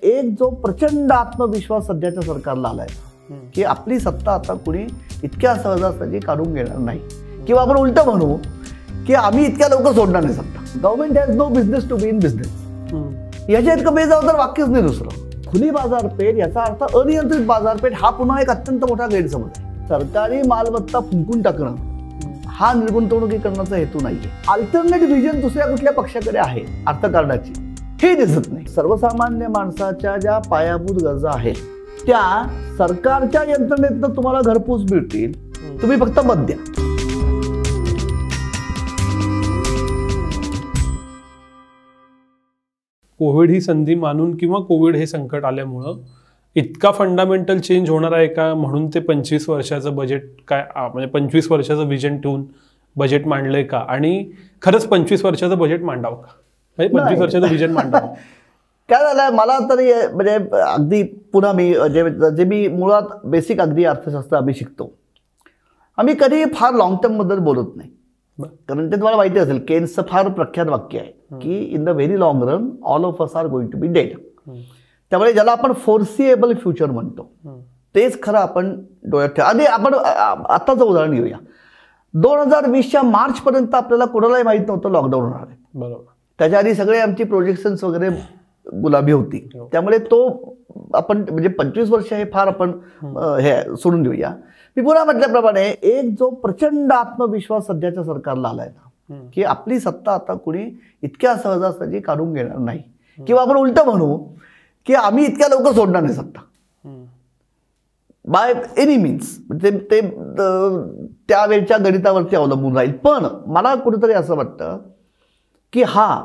एक जो प्रचंड आत्मविश्वास सध्याच्या सरकारला आलाय की आपली सत्ता आता कुणी इतक्या सहजासहजी काढून घेणार नाही, किंवा आपण उलट म्हणू की आम्ही इतक्या लवकर सोडणार नाही सत्ता. Government has no business to be in business. याच्या इतकं बेजबाबदार वाक्यच नाही दुसरं. खुली बाजारपेठ याचा अर्थ अनियंत्रित बाजारपेठ हा पुन्हा एक अत्यंत मोठा गैरसमज आहे. सरकारी मालमत्ता फुंकून टाकणं हा निर्गुंतवणुकीकरणाचा हेतू नाहीये. अल्टरनेटिव्ह व्हिजन दुसऱ्या कुठल्या पक्षाकडे आहे अर्थकारणाची हे दिसत नाही. सर्वसामान्य माणसाच्या ज्या पायाभूत गरजा आहेत त्या सरकारच्या यंत्रणेतनं तुम्हाला घरपोच मिळतील, तुम्ही फक्त मत द्या. कोविड ही संधी मानून किंवा कोविड हे संकट आल्यामुळं इतका फंडामेंटल चेंज होणार आहे का म्हणून ते 25 वर्षाचं बजेट काय म्हणजे 25 वर्षाचं विजन ठेवून बजेट मांडलंय का, आणि खरंच 25 वर्षाचं बजेट मांडावं का, म्हणजे 25 वर्षाचं विजन मांडावं. काय झालंय मला तरी म्हणजे अगदी पुन्हा मी जे मी मुळात बेसिक अगदी अर्थशास्त्र आम्ही शिकतो, आम्ही कधी फार लॉंग टर्म बद्दल बोलत नाही. कारण ते तुम्हाला माहिती असेल केन्सचं फार प्रख्यात वाक्य आहे की in the very long run all of us are going to be dead. त्यामुळे ज्याला आपण फोर्सिएबल फ्युचर म्हणतो तेच खरं आपण डोळ्यात ठेवा. आणि आपण आत्ताचं उदाहरण घेऊया. 2020च्या मार्च पर्यंत आपल्याला कोणालाही माहित नव्हतं लॉकडाऊन होणार आहे. बरोबर. त्याच्या आधी सगळे आमची प्रोजेक्शन्स वगैरे गुलाबी होती. त्यामुळे तो आपण म्हणजे 25 वर्ष हे फार आपण हे सोडून देऊया. मी पुन्हा म्हटल्याप्रमाणे एक जो प्रचंड आत्मविश्वास सध्याच्या सरकारला आलाय ना की आपली सत्ता आता कुणी इतक्या सहजासहजी काढून घेणार नाही, किंवा आपण उलट म्हणू की आम्ही इतक्या लवकर सोडणार नाही सत्ता बाय एनी मीन्स. म्हणजे ते त्यावेळच्या गणितावरती अवलंबून राहील. पण मला कुठेतरी असं वाटतं की हा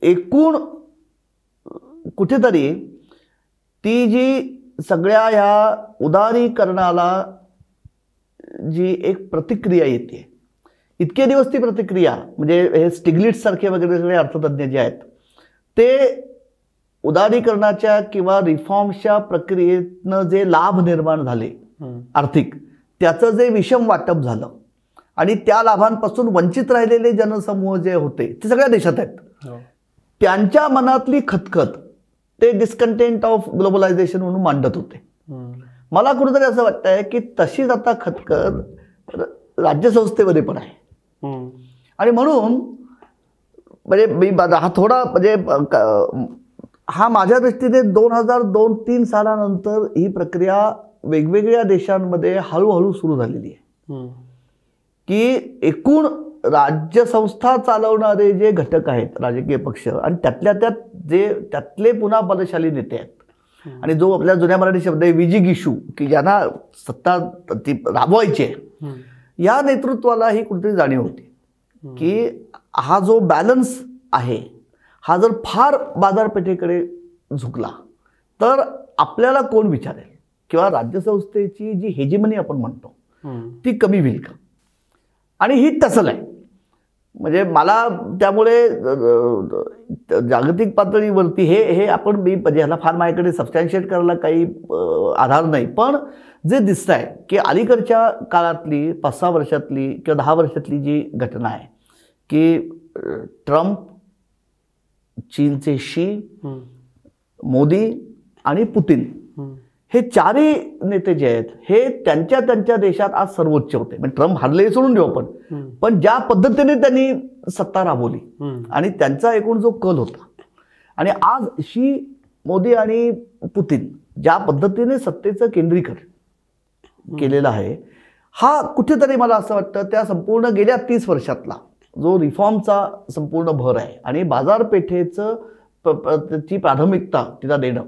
एकूण कुठेतरी ती जी सगळ्या ह्या उदारीकरणाला जी एक प्रतिक्रिया येते, इतके दिवस ती प्रतिक्रिया म्हणजे हे स्टिग्लिट्स सारखे वगैरे सगळे अर्थतज्ञ जे आहेत ते उदारीकरणाच्या किंवा रिफॉर्म्सच्या प्रक्रियेतनं जे लाभ निर्माण झाले आर्थिक, त्याचं जे विषम वाटप झालं आणि त्या लाभांपासून वंचित राहिलेले जनसमूह जे होते ते सगळ्या देशात आहेत. त्यांच्या मनातली खतखत ते डिस्कंटेंट ऑफ ग्लोबलायझेशन म्हणून मांडत होते. मला कुठेतरी असं वाटतंय की तशीच आता खतखत राज्यसंस्थेमध्ये पण आहे. आणि म्हणून म्हणजे मी हा थोडा म्हणजे हा माझ्या दृष्टीने 2002-03 सालानंतर ही प्रक्रिया वेगवेगळ्या देशांमध्ये हळूहळू सुरू झालेली आहे की एकूण राज्यसंस्था चालवणारे जे घटक आहेत राजकीय पक्ष आणि त्यातल्या त्यात जे त्यातले पुन्हा बलशाली नेते आहेत आणि जो आपल्या जुन्या मराठी शब्द आहे विजिगीषू की ज्यांना सत्ता ती राबवायची आहे, या नेतृत्वाला ही कुठेतरी जाणीव होती की हा जो बॅलन्स आहे हा जर फार बाजारपेठेकडे झुकला तर आपल्याला कोण विचारेल, किंवा राज्यसंस्थेची जी हेजिमनी आपण म्हणतो ती कमी होईल का. आणि ही तसं आहे. म्हणजे मला त्यामुळे जागतिक पातळीवरती हे आपण मी म्हणजे ह्याला फार माझ्याकडे सबस्टॅन्शिएट करायला काही आधार नाही, पण जे दिसत आहे की अलीकडच्या काळातली 5-6 वर्षातली किंवा 10 वर्षातली जी घटना आहे की ट्रम्प, चीनचे शी, मोदी आणि पुतीन हे चारही नेते जे आहेत हे त्यांच्या त्यांच्या देशात आज सर्वोच्च होते. म्हणजे ट्रम्प हरले सोडून देऊ आपण, पण ज्या पद्धतीने त्यांनी सत्ता राबवली आणि त्यांचा एकूण जो कल होता, आणि आज शी, मोदी आणि पुतीन ज्या पद्धतीने सत्तेचं केंद्रीकरण केलेलं आहे, हा कुठेतरी मला असं वाटतं त्या संपूर्ण गेल्या 30 वर्षातला जो रिफॉर्मचा संपूर्ण भर आहे आणि बाजारपेठेचं ची प्राथमिकता तिला देणं,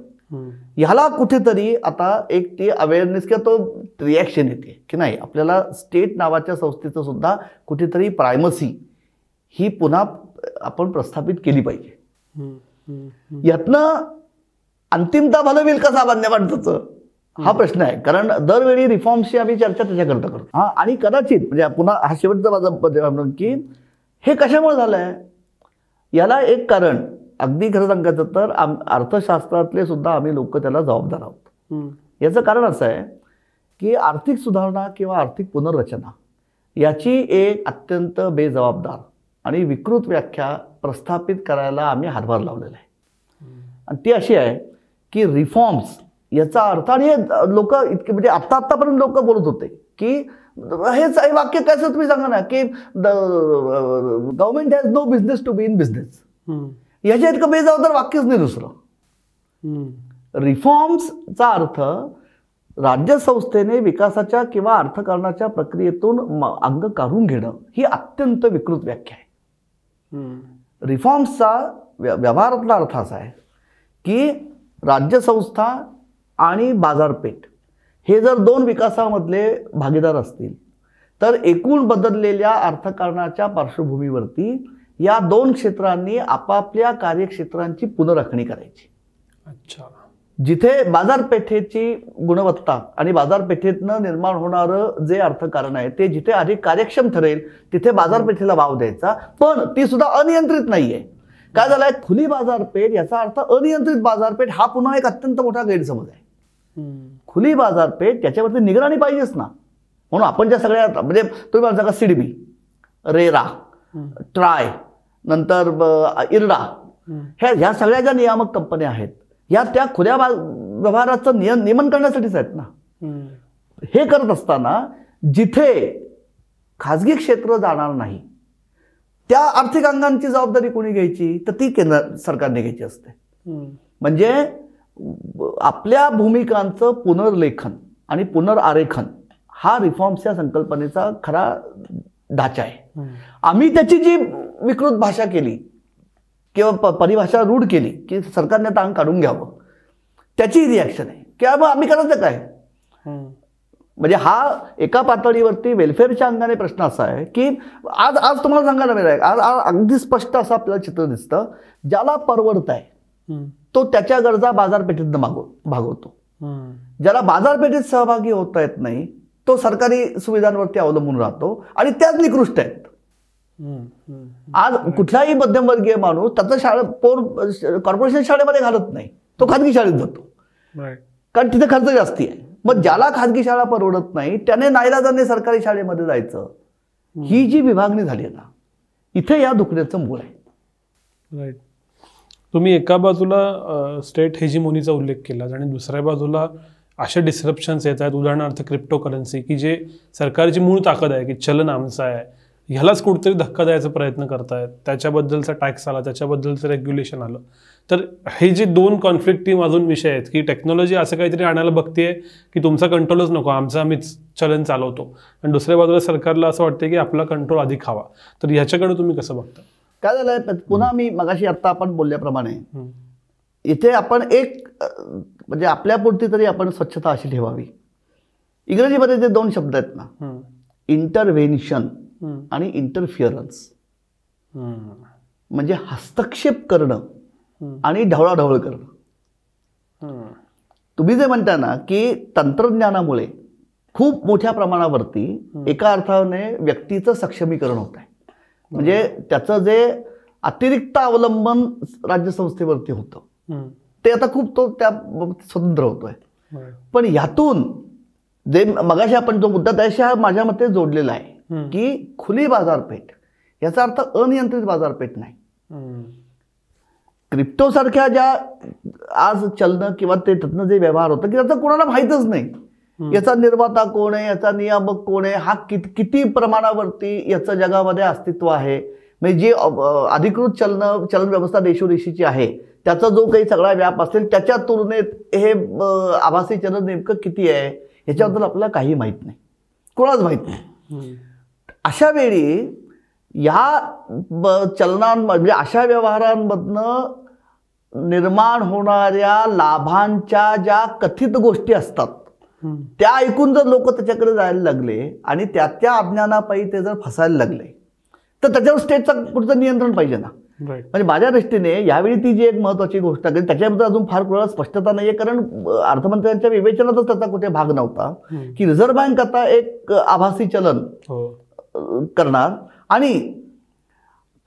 ह्याला कुठेतरी आता एक ती अवेअरनेस किंवा तो रिॲक्शन येते की नाही आपल्याला स्टेट नावाच्या संस्थेचं सुद्धा कुठेतरी प्रायमसी ही पुन्हा आपण प्रस्थापित केली पाहिजे. यातनं अंतिमता भलं होईल का सामान्य माणसाचं हा प्रश्न आहे. कारण दरवेळी रिफॉर्म्सची आम्ही चर्चा त्याच्याकरता करतो. हा, आणि कदाचित म्हणजे पुन्हा हा शेवटचा माझा म्हणून की हे कशामुळे झालंय, याला एक कारण अगदी खरं सांगायचं तर अर्थशास्त्रातले सुद्धा आम्ही लोक त्याला जबाबदार आहोत. याचं कारण असं आहे की आर्थिक सुधारणा किंवा आर्थिक पुनर्रचना याची एक अत्यंत बेजबाबदार आणि विकृत व्याख्या प्रस्थापित करायला आम्ही हातभार लावलेला आहे. आणि ती अशी आहे की रिफॉर्म्स याचा अर्थ, आणि हे लोक इतके म्हणजे आत्तापर्यंत लोक बोलत होते की हेच वाक्य कसं तुम्ही सांगा ना की the government has no business to be in business. याच्या इतकं बेजबाबदार वाक्यच नाही दुसरं. रिफॉर्म्सचा अर्थ राज्य संस्थेने विकासाच्या किंवा अर्थकारणाच्या प्रक्रियेतून अंग काढून घेणं ही अत्यंत विकृत व्याख्या आहे. रिफॉर्म्सचा व्यवहारातला अर्थ असा आहे की राज्यसंस्था आणि बाजारपेठ हे जर दोन विकासामधले भागीदार असतील तर एकूण बदललेल्या अर्थकारणाच्या पार्श्वभूमीवरती या दोन क्षेत्रांनी आपापल्या कार्यक्षेत्रांची पुनराखणी करायची. अच्छा. जिथे बाजारपेठेची गुणवत्ता आणि बाजारपेठेतनं निर्माण होणारं जे अर्थकारण आहे ते जिथे अधिक कार्यक्षम ठरेल तिथे बाजारपेठेला वाव द्यायचा, पण ती सुद्धा अनियंत्रित नाहीये. काय झालंय, खुली बाजारपेठ याचा अर्थ अनियंत्रित बाजारपेठ हा पुन्हा एक अत्यंत मोठा गैरसमज आहे. खुली बाजारपेठ त्याच्यावरती निगराणी पाहिजेच ना. म्हणून आपण ज्या सगळ्या म्हणजे तुम्ही मला सांगा सीडीबी, रेरा, ट्राय, नंतर इरडा, ह्या सगळ्या ज्या नियामक कंपन्या आहेत या त्या खुल्या व्यवहाराचं नियमन करण्यासाठीच आहेत ना. हे करत असताना जिथे खाजगी क्षेत्र जाणार नाही त्या आर्थिक अंगांची जबाबदारी कोणी घ्यायची, तर ती केंद्र सरकारने घ्यायची असते. म्हणजे आपल्या भूमिकांचं पुनर्लेखन आणि पुनरारेखन हा रिफॉर्म्सच्या संकल्पनेचा खरा ढाचा आहे. आम्ही त्याची जी विकृत भाषा केली किंवा परिभाषा रूढ केली की सरकारने आता अंग काढून घ्यावं, त्याची रिॲक्शन आहे की मग आम्ही करायचं काय. म्हणजे हा एका पातळीवरती वेलफेअरच्या अंगाने प्रश्न असा आहे की आज आज तुम्हाला सांगायला मिळालं, आज अगदी स्पष्ट असं आपल्याला चित्र दिसतं, ज्याला परवडत आहे तो त्याच्या गरजा बाजारपेठेतनं भागवतो. ज्याला बाजारपेठेत सहभागी होता येत नाही तो सरकारी सुविधांवरती अवलंबून राहतो आणि त्याच निकृष्ट आहेत. आज कुठलाही मध्यमवर्गीय माणूस त्याचं कॉर्पोरेशन शाळेमध्ये घालत नाही, तो खाजगी शाळेत जातो कारण तिथे खर्च जास्ती आहे. मग ज्याला खाजगी शाळा परवडत नाही त्याने नाईलाजाने सरकारी शाळेमध्ये जायचं. ही जी विभागणी झाली आहे ना, इथे या दुखण्याचं मूळ आहे. राईट. तुम्ही एका बाजूला स्टेट हेजिमोनीचा उल्लेख केला आणि दुसऱ्या बाजूला अशा डिस्रप्शन्स येत आहेत, उदाहरणार्थ क्रिप्टो करन्सी, की जे सरकारची मूळ ताकद आहे की चलन आमचं आहे, ह्यालाच कुठेतरी धक्का द्यायचा प्रयत्न करतायत. त्याच्याबद्दलचा टॅक्स आला, त्याच्याबद्दलचं रेग्युलेशन आलं. तर हे जे दोन कॉन्फ्लिक्टिंग अजून विषय आहेत की टेक्नॉलॉजी असं काहीतरी आणायला बघतेय की तुमचा कंट्रोलच नको, आमचं आम्हीच चलन चालवतो, आणि दुसऱ्या बाजूला सरकारला असं वाटतं की आपला कंट्रोल अधिक हवा. तर ह्याच्याकडे तुम्ही कसं बघता? काय झालंय, पुन्हा मी मगाशी आत्ता आपण बोलल्याप्रमाणे इथे आपण एक म्हणजे आपल्यापुरती तरी आपण स्वच्छता अशी ठेवावी. इंग्रजीमध्ये जे दोन शब्द आहेत ना, इंटरव्हेन्शन आणि इंटरफिअरन्स, म्हणजे हस्तक्षेप करणं आणि ढवळाढवळ करणं. तुम्ही जे म्हणता ना की तंत्रज्ञानामुळे खूप मोठ्या प्रमाणावरती एका अर्थाने व्यक्तीचं सक्षमीकरण होत आहे. म्हणजे त्याचं जे अतिरिक्त अवलंबन राज्यसंस्थेवरती होतं ते आता खूप तो त्या स्वतंत्र होतोय. पण ह्यातून जे मगाशी आपण जो मुद्दा त्याशी माझ्या मते जोडलेला आहे की खुली बाजारपेठ याचा अर्थ अनियंत्रित बाजारपेठ नाही. क्रिप्टोसारख्या ज्या आज चलन किंवा ते त्यातनं जे व्यवहार होतं की त्याचं कोणाला माहीतच नाही, याचा निर्माता कोण आहे, याचा नियामक कोण आहे, हा किती प्रमाणावरती याचं जगामध्ये अस्तित्व आहे. म्हणजे जी अधिकृत चलन व्यवस्था देशोदेशीची आहे त्याचा जो काही सगळा व्याप असेल त्याच्या तुलनेत हे आभासी चलन नेमकं किती आहे ह्याच्याबद्दल आपल्याला काही माहीत नाही, कोणालाच माहीत नाही. अशा वेळी ह्या चलनांमध्ये अशा व्यवहारांमधनं निर्माण होणाऱ्या लाभांच्या ज्या कथित गोष्टी असतात त्या ऐकून जर लोक त्याच्याकडे जायला लागले आणि त्या अज्ञानापायी ते जर फसायला लागले तर त्याच्यावर स्टेटचं कुठचं नियंत्रण पाहिजे ना. म्हणजे माझ्या दृष्टीने यावेळी ती जी एक महत्त्वाची गोष्ट आहे त्याच्याबद्दल अजून फार कोणाला स्पष्टता नाही आहे, कारण अर्थमंत्र्यांच्या विवेचनातच त्याचा कुठे भाग नव्हता की रिझर्व्ह बँक आता एक आभासी चलन करणार आणि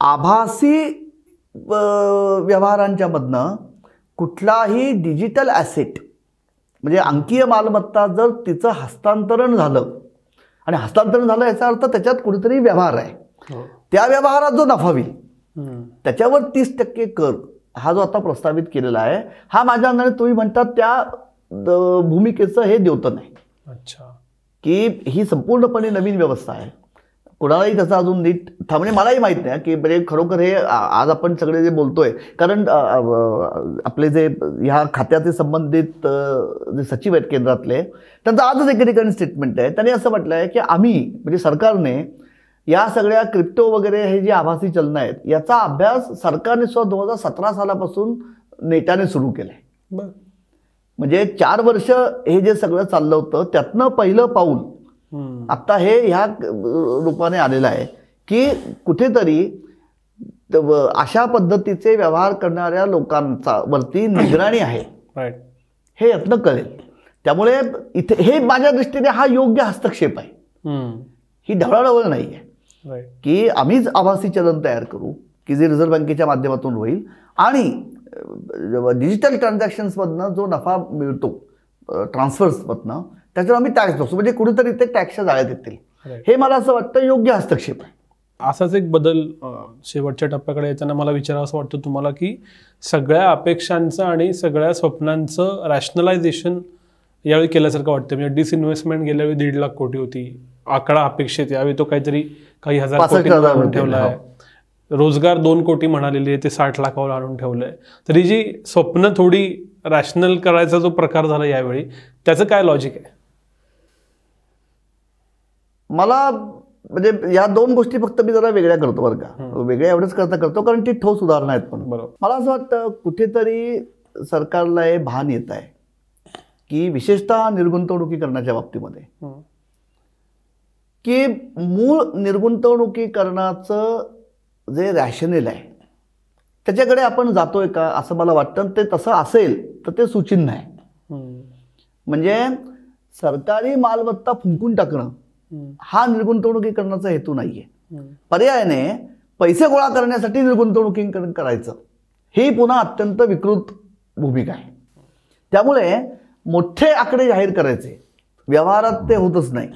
आभासी व्यवहारांच्या मधनं कुठलाही डिजिटल ॲसेट म्हणजे अंकीय मालमत्ता जर तिचं हस्तांतरण झालं आणि हस्तांतरण झालं याचा अर्थ त्याच्यात कुठेतरी व्यवहार आहे, त्या व्यवहारात जो नफा होईल त्याच्यावर 30% कर हा जो आता प्रस्तावित केलेला आहे हा माझ्या अंदाने तुम्ही म्हणतात त्या भूमिकेचं हे द्योतन आहे. अच्छा. की ही संपूर्णपणे नवीन व्यवस्था आहे. कोणालाही त्याचा अजून नीट म्हणजे मलाही माहीत नाही की म्हणजे खरोखर हे आज आपण सगळे जे बोलतोय कारण आपले जे ह्या खात्याचे संबंधित जे सचिव आहेत केंद्रातले त्यांचं आजच एके ठिकाणी स्टेटमेंट आहे. त्यांनी असं म्हटलं आहे की आम्ही म्हणजे सरकारने या सगळ्या क्रिप्टो वगैरे हे जे आभासी चलन आहेत याचा अभ्यास सरकारने सुद्धा 2017 सालापासून नेटाने सुरू केला आहे. म्हणजे 4 वर्ष हे जे सगळं चाललं होतं त्यातनं पहिलं पाऊल आता हे ह्या रूपाने आलेलं आहे की कुठेतरी अशा पद्धतीचे व्यवहार करणाऱ्या लोकांचा वरती निगराणी आहे हे यातनं कळेल. त्यामुळे इथे हे माझ्या दृष्टीने हा योग्य हस्तक्षेप आहे. ही ढवळाढवळ नाही आहे की आम्हीच आभासी चलन तयार करू की जे रिझर्व्ह बँकेच्या माध्यमातून होईल आणि डिजिटल ट्रान्झॅक्शन्समधनं जो नफा मिळतो ट्रान्सफर्समधनं त्याच्यावर आम्ही टॅक्स बसू म्हणजे कुठेतरी ते टॅक्सच्या जाळ्यात येतील. हे मला असं वाटतं योग्य हस्तक्षेप आहे. असाच एक बदल शेवटच्या टप्प्याकडे येताना मला विचारावं वाटतं तुम्हाला की सगळ्या अपेक्षांचं आणि सगळ्या स्वप्नांचं रॅशनलायझेशन यावेळी केल्यासारखं वाटतं. म्हणजे डिसइन्व्हेस्टमेंट गेल्या वेळी 1.5 लाख कोटी होती. आकडा अपेक्षित यावेळी तो काहीतरी काही हजार कोटी आणून ठेवला आहे. रोजगार 2 कोटी म्हणालेली आहे ते 60 लाखावर आणून ठेवलंय. तर ही जी स्वप्न थोडी रॅशनल करायचा जो प्रकार झाला यावेळी त्याचं काय लॉजिक आहे? मला म्हणजे या 2 गोष्टी फक्त मी जरा वेगळ्या करतो बरं का. वेगळ्या एवढंच करतो कारण ती ठोस उदाहरणं आहेत. पण मला असं वाटतं कुठेतरी सरकारला हे भान येत आहे की विशेषतः निर्गुंतवणुकीकरणाच्या बाबतीमध्ये की मूळ निर्गुंतवणुकीकरणाचं जे रॅशनल आहे त्याच्याकडे आपण जातोय का असं मला वाटतं. ते तसं असेल तर ते सुचिन्ह आहे. म्हणजे सरकारी मालमत्ता फुंकून टाकणं हा निर्गुंतवणुकीकरणाचा हेतू नाहीये. पर्यायाने पैसे गोळा करण्यासाठी निर्गुंतवणुकीकरण करायचं ही पुन्हा अत्यंत विकृत भूमिका आहे. त्यामुळे मोठे आकडे जाहीर करायचे व्यवहारात ते होतच नाही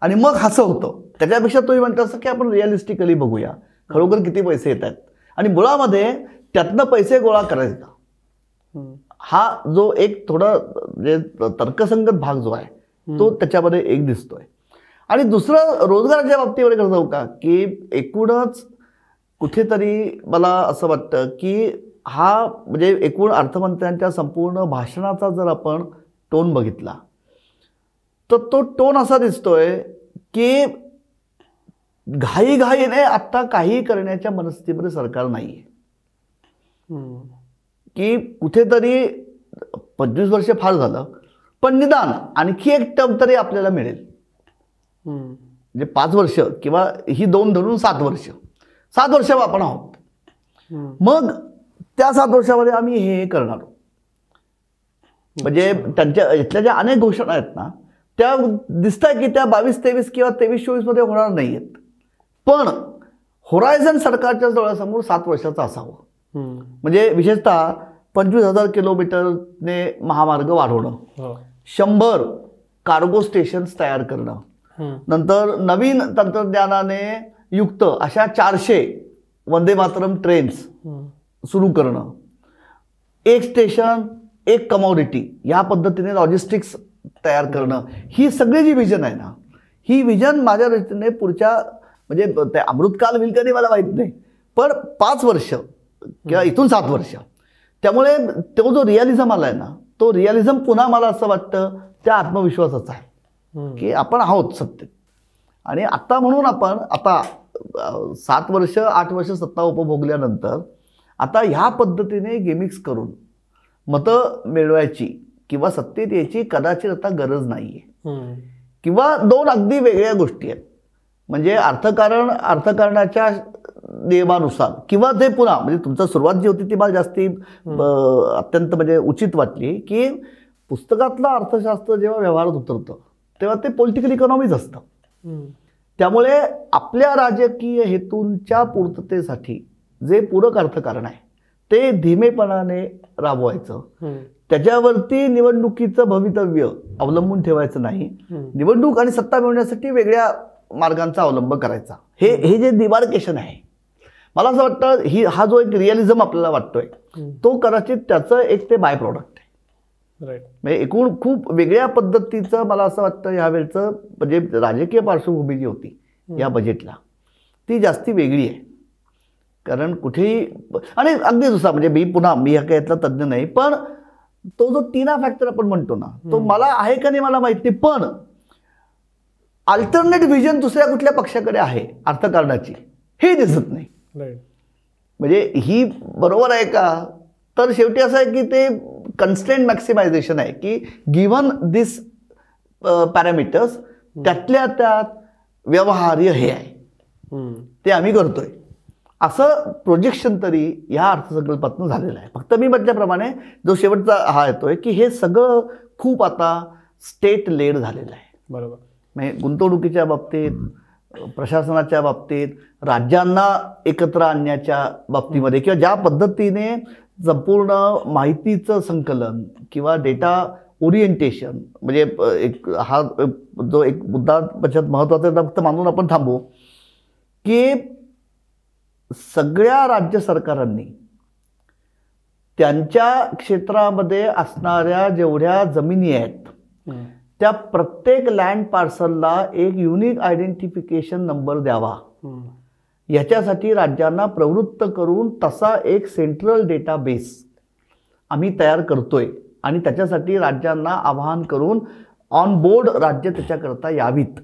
आणि मग असं होतं. त्याच्यापेक्षा तुम्ही म्हणता असं की आपण रिअलिस्टिकली बघूया खरोखर किती पैसे येत आहेत आणि मुळामध्ये त्यातनं पैसे गोळा करायचा हा जो एक थोडा जे तर्कसंगत भाग जो आहे तो त्याच्यामध्ये एक दिसतोय. आणि दुसरं रोजगाराच्या बाबतीमध्ये कसं जाऊ का की एकूणच कुठेतरी मला असं वाटतं की हा म्हणजे एकूण अर्थमंत्र्यांच्या संपूर्ण भाषणाचा जर आपण टोन बघितला तर तो टोन असा दिसतोय की घाईघाईने आत्ता काही करण्याच्या मनस्थितीमध्ये सरकार नाहीये. की कुठेतरी 25 वर्ष फार झालं पण निदान आणखी एक टर्म तरी आपल्याला मिळेल. म्हणजे 5 वर्ष किंवा ही 2 धरून 7 वर्ष 7 वर्ष आपण आहोत. मग त्या 7 वर्षामध्ये आम्ही हे करणार आहोत. म्हणजे त्यांच्या इथल्या ज्या अनेक घोषणा आहेत ना त्या दिसत आहे की त्या 22-23 किंवा 23-24 मध्ये होणार नाही आहेत. पण होरायझन सरकारच्या डोळ्यासमोर 7 वर्षाचं असावं. म्हणजे विशेषतः 25,000 किलोमीटरने महामार्ग वाढवणं, 100 कार्गो स्टेशन्स तयार करणं, नंतर नवीन तंत्रज्ञानाने युक्त अशा 400 वंदे मातरम ट्रेन्स सुरू करणं, एक स्टेशन एक कमॉडिटी या पद्धतीने लॉजिस्टिक्स तयार करणं, ही सगळी जी विजन आहे ना ही विजन माझ्या दृष्टीने पुढच्या म्हणजे ते अमृतकाल होईल कधी मला माहीत नाही पण 5 वर्ष किंवा इथून 7 वर्ष. त्यामुळे तो जो रिअलिझम आला आहे ना तो रिअलिझम पुन्हा मला असं वाटतं त्या आत्मविश्वासाचा आहे की आपण आहोत सत्तेत. आणि आता म्हणून आपण आता 7 वर्ष 8 वर्ष सत्ता उपभोगल्यानंतर आता ह्या पद्धतीने गेमिक्स करून मतं मिळवायची किंवा सत्तेत यायची कदाचित आता गरज नाहीये. किंवा 2 अगदी वेगळ्या गोष्टी आहेत. म्हणजे अर्थकारणाच्या नियमानुसार किंवा जे पुन्हा म्हणजे तुमचं सुरुवात जी होती ती मला जास्ती अत्यंत म्हणजे उचित वाटली की पुस्तकातलं अर्थशास्त्र जेव्हा व्यवहारात उतरतं तेव्हा ते पॉलिटिकल इकॉनॉमीच असतं. त्यामुळे आपल्या राजकीय हेतूंच्या पूर्ततेसाठी जे पूरक अर्थकारण आहे ते धीमेपणाने राबवायचं. त्याच्यावरती निवडणुकीचं भवितव्य अवलंबून ठेवायचं नाही. निवडणूक आणि सत्ता मिळवण्यासाठी वेगळ्या मार्गांचा अवलंब करायचा. हे जे डिमार्केशन आहे मला असं वाटतं हा जो एक रिअलिझम आपल्याला वाटतोय तो कदाचित त्याचं एक ते बाय प्रॉडक्ट आहे. राईट. म्हणजे एकूण खूप वेगळ्या पद्धतीचं मला असं वाटतं यावेळचं म्हणजे राजकीय पार्श्वभूमी जी होती या बजेटला ती जास्ती वेगळी आहे. कारण कुठेही आणि अगदी दुसरा म्हणजे मी ह्या काही यातला तज्ज्ञ नाही, पण तो जो तिना फॅक्टर आपण म्हणतो ना तो मला आहे का नाही मला माहित नाही, पण अल्टरनेट व्हिजन दुसऱ्या कुठल्या पक्षाकडे आहे अर्थकारणाची हे दिसत नाही. म्हणजे ही बरोबर आहे का, तर शेवटी असं आहे की ते कन्स्ट्रेंट मॅक्सिमायझेशन आहे की गिव्हन दिस पॅरामीटर्स त्यातल्या त्यात व्यवहार्य हे आहे ते आम्ही करतोय असं प्रोजेक्शन तरी ह्या अर्थसंकल्पातून झालेलं आहे. फक्त मी म्हटल्याप्रमाणे जो शेवटचा हा येतोय की हे सगळं खूप आता स्टेट लेड झालेलं आहे. बरोबर. म्हणजे गुंतवणुकीच्या बाबतीत, प्रशासनाच्या बाबतीत, राज्यांना एकत्र आणण्याच्या बाबतीमध्ये किंवा ज्या पद्धतीने संपूर्ण माहितीचं संकलन किंवा डेटा ओरिएंटेशन म्हणजे हा जो एक मुद्दा त्याच्यात महत्त्वाचा फक्त मानून आपण थांबू की सगळ्या राज्य सरकारांनी त्यांच्या क्षेत्रामध्ये असणाऱ्या जेवढ्या जमिनी आहेत त्या प्रत्येक लँड पार्सलला एक युनिक आयडेंटिफिकेशन नंबर द्यावा. याच्यासाठी राज्यांना प्रवृत्त करून तसा एक सेंट्रल डेटाबेस आम्ही तयार करतोय आणि त्याच्यासाठी राज्यांना आवाहन करून ऑन बोर्ड राज्य त्याच्याकरता यावीत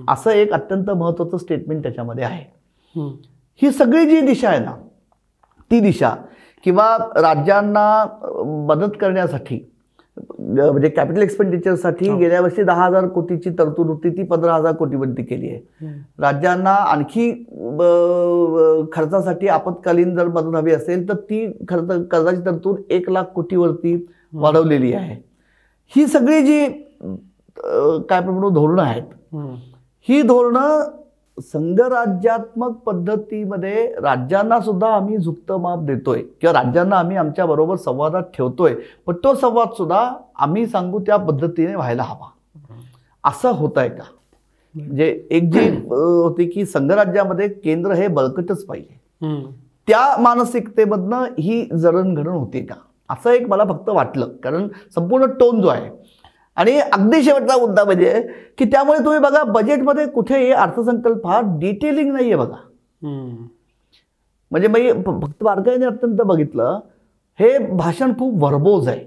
असं एक अत्यंत महत्त्वाचं स्टेटमेंट त्याच्यामध्ये आहे. ही सगळी जी दिशा आहे ना ती दिशा किंवा राज्यांना मदत करण्यासाठी म्हणजे कॅपिटल एक्सपेंडिचरसाठी गेल्या वर्षी 10,000 कोटीची तरतूद होती ती 15,000 कोटीवरती केली आहे. राज्यांना आणखी खर्चासाठी आपत्कालीन जर मदत हवी असेल तर ती कर्जाची तरतूद 1,00,000 कोटीवरती वाढवलेली आहे. ही सगळी जी काय म्हणून धोरणं आहेत ही धोरणं संघराज्यात्मक पद्धतीमध्ये राज्यांना सुद्धा आम्ही झुकतं माप देतोय किंवा राज्यांना आम्ही आमच्या बरोबर संवादात ठेवतोय, पण तो संवाद सुद्धा आम्ही सांगू त्या पद्धतीने व्हायला हवा. असं होत आहे का? म्हणजे एक जी होती की संघराज्यामध्ये केंद्र हे बळकटच पाहिजे त्या मानसिकतेमधनं ही जडणघडण होते का असं एक मला फक्त वाटलं. कारण संपूर्ण टोन जो आहे आणि अगदी शेवटचा मुद्दा म्हणजे की त्यामुळे तुम्ही बघा बजेटमध्ये कुठेही अर्थसंकल्प हा डिटेलिंग नाहीये बघा. म्हणजे मी फक्त बारकाईने अत्यंत बघितलं हे भाषण खूप वर्बोज आहे.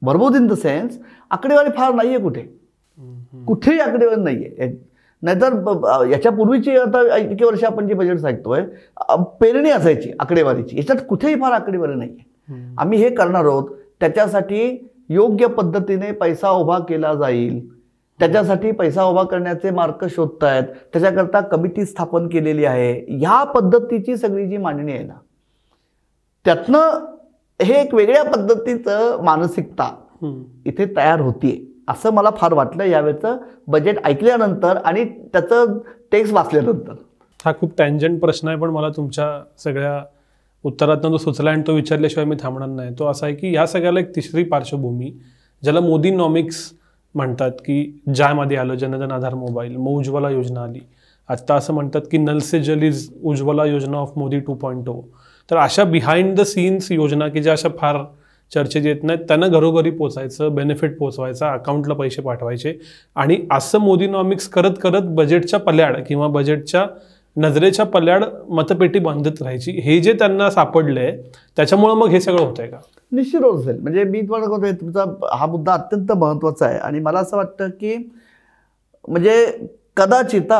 वर्बोज इन द सेन्स आकडेवारी फार नाहीये कुठेही आकडेवारी नाहीये. नाहीतर याच्यापूर्वीची आता इतके वर्ष आपण जे बजेट ऐकतोय पेरणी असायची आकडेवारीची, याच्यात कुठेही फार आकडेवारी नाहीये. आम्ही हे करणार आहोत त्याच्यासाठी योग्य पद्धतीने पैसा उभा केला जाईल, त्याच्यासाठी पैसा उभा करण्याचे मार्ग शोधतायत, त्याच्याकरता कमिटी स्थापन केलेली आहे. ह्या पद्धतीची सगळी जी मांडणी आहे ना त्यातनं हे एक वेगळ्या पद्धतीचं मानसिकता इथे तयार होतीये असं मला फार वाटलं यावेळचं बजेट ऐकल्यानंतर आणि त्याचं टेक्स्ट वाचल्यानंतर. हा खूप टँजंट प्रश्न आहे पण मला तुमच्या सगळ्या उत्तरातनं जो सुचला आणि तो विचारल्याशिवाय मी थांबणार नाही. तो असा आहे की ह्या सगळ्याला एक तिसरी पार्श्वभूमी ज्याला मोदीनॉमिक्स म्हणतात की ज्यामध्ये आलं जनधन आधार मोबाईल, मग उज्ज्वला योजना आली, आत्ता असं म्हणतात की नल से जल इज उज्ज्वला योजना ऑफ मोदी 2.0. तर अशा बिहाइंड द सीन्स योजना की ज्या अशा फार चर्चेत येत नाहीत त्यांना घरोघरी पोचायचं, बेनिफिट पोचवायचा, अकाउंटला पैसे पाठवायचे आणि असं मोदीनॉमिक्स करत करत बजेटच्या पल्याड किंवा बजेटच्या नजरेच्या पल्याड मतपेटी बांधत राहायची. हे जे त्यांना सापडलंय त्याच्यामुळे मग हे सगळं होतंय का? निश्चित होत असेल. म्हणजे मी तुम्हाला म्हणतोय तुमचा हा मुद्दा अत्यंत महत्त्वाचा आहे आणि मला असं वाटतं की म्हणजे कदाचित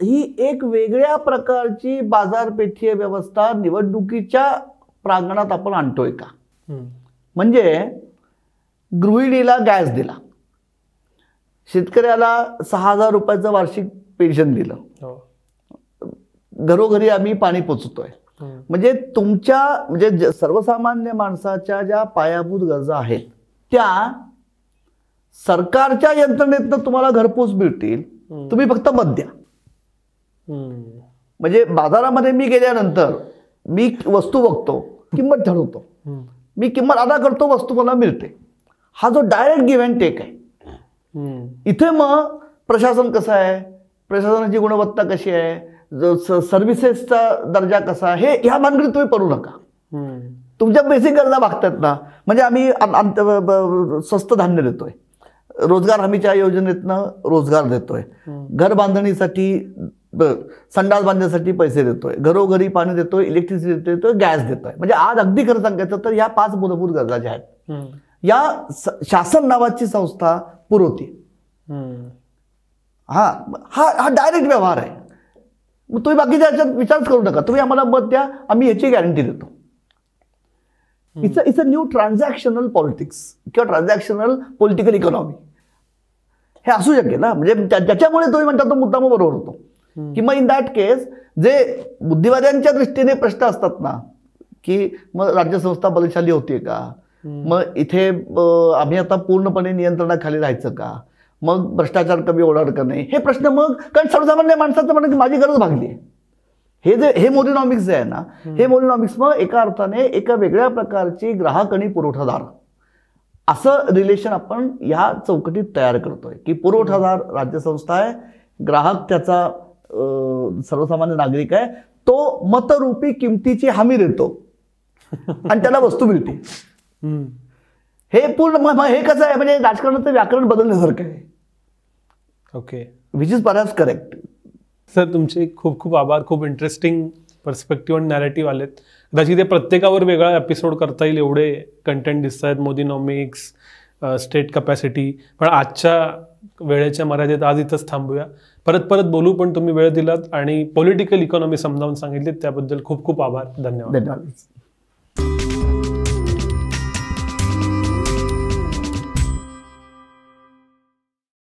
ही एक वेगळ्या प्रकारची बाजारपेठीय व्यवस्था निवडणुकीच्या प्रांगणात आपण आणतोय का. म्हणजे गृहिणीला गॅस दिला, शेतकऱ्याला 6,000 रुपयाचं वार्षिक पेन्शन दिलं, घरोघरी आम्ही पाणी पोचवतोय. म्हणजे तुमच्या म्हणजे सर्वसामान्य माणसाच्या ज्या पायाभूत गरजा आहेत त्या सरकारच्या यंत्रणेतनं तुम्हाला घरपोच मिळतील, तुम्ही फक्त मत द्या. म्हणजे बाजारामध्ये मी गेल्यानंतर मी वस्तू बघतो, किंमत ठरवतो, मी किंमत अदा करतो, वस्तू मला मिळते. हा जो डायरेक्ट गिव्ह अँड टेक आहे. इथे मग प्रशासन कसं आहे, प्रशासनाची गुणवत्ता कशी आहे, सर्व्हिसेसचा दर्जा कसा, हे ह्या भानगडीत तुम्ही पडू नका. तुमच्या बेसिक गरजा भागतात ना. म्हणजे आम्ही स्वस्त धान्य देतोय, रोजगार हमीच्या योजनेतनं रोजगार देतोय, घर बांधणीसाठी संडास बांधण्यासाठी पैसे देतोय, घरोघरी पाणी देतोय, इलेक्ट्रिसिटी देतोय, गॅस देतोय. म्हणजे आज अगदी खरं सांगायचं तर ह्या 5 मूलभूत गरजा ज्या आहेत या शासन नावाची संस्था पुरवते. हा हा हा डायरेक्ट व्यवहार आहे. मग तुम्ही बाकीच्या याच्यात विचारच करू नका. तुम्ही आम्हाला मत द्या, आम्ही याची गॅरंटी देतो. It's a new transactional politics किंवा ट्रान्झॅक्शनल पॉलिटिकल इकॉनॉमी हे असू शकेल ना. म्हणजे ज्याच्यामुळे तुम्ही म्हणता तो मुद्दा मग बरोबर होतो की मग इन दॅट केस जे बुद्धिवाद्यांच्या दृष्टीने प्रश्न असतात ना की मग राज्यसंस्था बलशाली होतीये का, मग इथे आम्ही आता पूर्णपणे नियंत्रणाखाली राहायचं का, मग भ्रष्टाचार कमी होणार का नाही, हे प्रश्न मग कारण सर्वसामान्य माणसाचं म्हणणं की माझी गरज भागली आहे. हे मोदिनॉमिक्स जे आहे ना, हे मोदिनॉमिक्स मग एका अर्थाने एका वेगळ्या प्रकारची ग्राहक आणि पुरवठादार असं रिलेशन आपण ह्या चौकटीत तयार करतोय की पुरवठादार राज्यसंस्था आहे, ग्राहक त्याचा सर्वसामान्य नागरिक आहे, तो मतरूपी किमतीची हमी देतो आणि त्याला वस्तू मिळते. हे पूर्ण हे कसं आहे म्हणजे राजकारणाचं व्याकरण बदलण्यासारखं आहे. Okay, which is perhaps correct. Sir तुमचे खूप खूप आभार. खूप इंटरेस्टिंग पर्स्पेक्टिव्ह आणि नॅरेटिव्ह आलेत. कदाचित ते प्रत्येकावर वेगळा एपिसोड करता येईल, एवढे कंटेंट दिसत आहेत. मोदिनॉमिक्स, स्टेट कपॅसिटी. पण आजच्या वेळेच्या मर्यादेत आज इथंच थांबूया. परत बोलू, पण तुम्ही वेळ दिलात आणि पॉलिटिकल इकॉनॉमी समजावून सांगितली त्याबद्दल खूप खूप आभार. धन्यवाद.